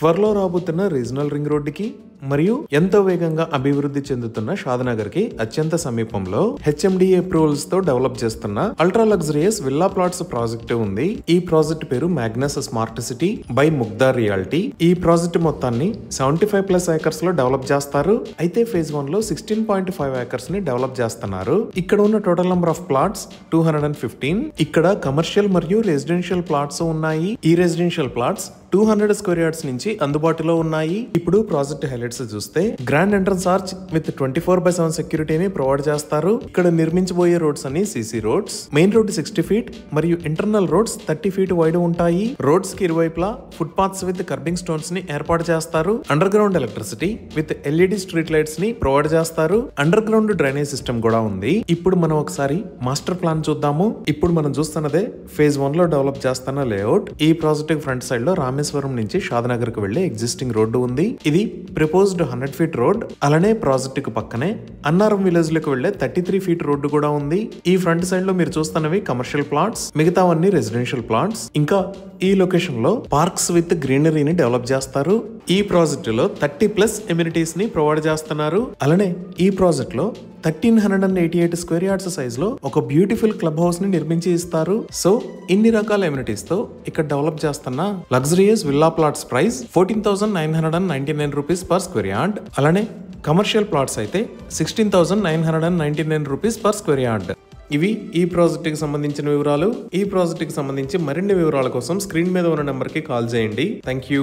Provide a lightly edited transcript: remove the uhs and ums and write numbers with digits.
త్వరలో రాబోతున్న regional ring రోడ్డుకి మరియు ఎంతో వేగంగా అభివృద్ధి చెందుతున్న షాద్నగర్ కి అత్యంత సమీపంలో హెచ్ఎండిఏ అప్రూవల్స్ తో డెవలప్ చేస్తున్న ultra luxurious villa plots project ఉంది. ఈ ప్రాజెక్ట్ పేరు Magnus smart city by Mugdha reality. ఈ ప్రాజెక్ట్ మొత్తాన్ని 75+ ఏకర్స్ లో డెవలప్ చేస్తారు. అయితే ఫేజ్ 1 లో 16.5 ఏకర్స్ ని డెవలప్ చేస్తున్నారు. ఇక్కడ ఉన్న టోటల్ నెంబర్ ఆఫ్ ప్లాట్స్ 215. ఇక్కడ కమర్షియల్ మరియు రెసిడెన్షియల్ ప్లాట్స్ ఉన్నాయి. ఈ రెసిడెన్షియల్ ప్లాట్స్ 200 స్క్వేర్ యార్డ్స్ నుంచి అందుబాటులో ఉన్నాయి. ఇప్పుడు ప్రాజెక్ట్ హైలైట్స్ చూస్తే గ్రాండ్ ఎంట్రన్స్ ఆర్చ్ విత్ 24/7 సెక్యూరిటీని ప్రొవైడ్ చేస్తారు. ఇక్కడ నిర్మించబోయే రోడ్స్ అన్ని CC roads. Main road 60 feet మరియు ఇంటర్నల్ రోడ్స్ 30 ఫీట్ వైడ్ ఉంటాయి. రోడ్స్ కి ఇరువైపులా foot paths with kerbing stones ని ఏర్పాటు చేస్తారు. Under ground electricity with LED street lights ని ప్రొవైడ్ చేస్తారు. అండర్ గ్రౌండ్ డ్రైనేజ్ సిస్టమ్ కూడా ఉంది. ఇప్పుడు మనం ఒకసారి మాస్టర్ ప్లాన్ చూద్దాము. ఇప్పుడు మనం చూస్తున్నదే ఫేజ్ 1 లో డెవలప్ చేస్తున్న లేఅవుట్. ఈ ప్రాజెక్ట్ ఫ్రంట్ సైడ్ లో రామేశ్వరం నుంచి షాద్నగర్ కు వెళ్లే ఎగ్జిస్టింగ్ రోడ్డు ఉంది. ఇది ప్రపోజ్డ్ 100 ఫీట్ రోడ్. అలానే ప్రాజెక్ట్ కు పక్కనే అన్నారం విలేజ్ లకు వెళ్లే 33 ఫీట్ రోడ్డు కూడా ఉంది. ఈ ఫ్రంట్ సైడ్ లో మీరు చూస్తున్నవి కమర్షియల్ ప్లాట్స్, మిగతావన్నీ రెసిడెన్షియల్ ప్లాట్స్. ఇంకా ఈ లొకేషన్ లో పార్క్స్ విత్ గ్రీనరీని డెవలప్ చేస్తారు. ఈ ప్రాజెక్ట్ లో 30+ ఎమ్యూనిటీస్ ని ప్రొవైడ్ చేస్తున్నారు. అలానే ఈ ప్రాజెక్ట్ లో 1388 స్క్వేర్ యార్డ్స్ సైజ్ లో ఒక బ్యూటిఫుల్ క్లబ్ హౌస్ ని నిర్మించి ఇస్తారు. సో ఇన్ని రకాల ఎమ్యూనిటీస్ తో ఇక్కడ డెవలప్ చేస్తున్న luxurious villa plots price 14,999 rupees per square yard. అలానే కమర్షియల్ ప్లాట్స్ అయితే 16,999 రూపీస్ పర్ స్క్వేర్ యార్డ్. ఇవి ఈ ప్రాజెక్ట్ కి సంబంధించిన వివరాలు. ఈ ప్రాజెక్ట్ కి సంబంధించి మరిన్ని వివరాల కోసం స్క్రీన్ మీద ఉన్న నెంబర్ కి కాల్ చేయండి. Thank you.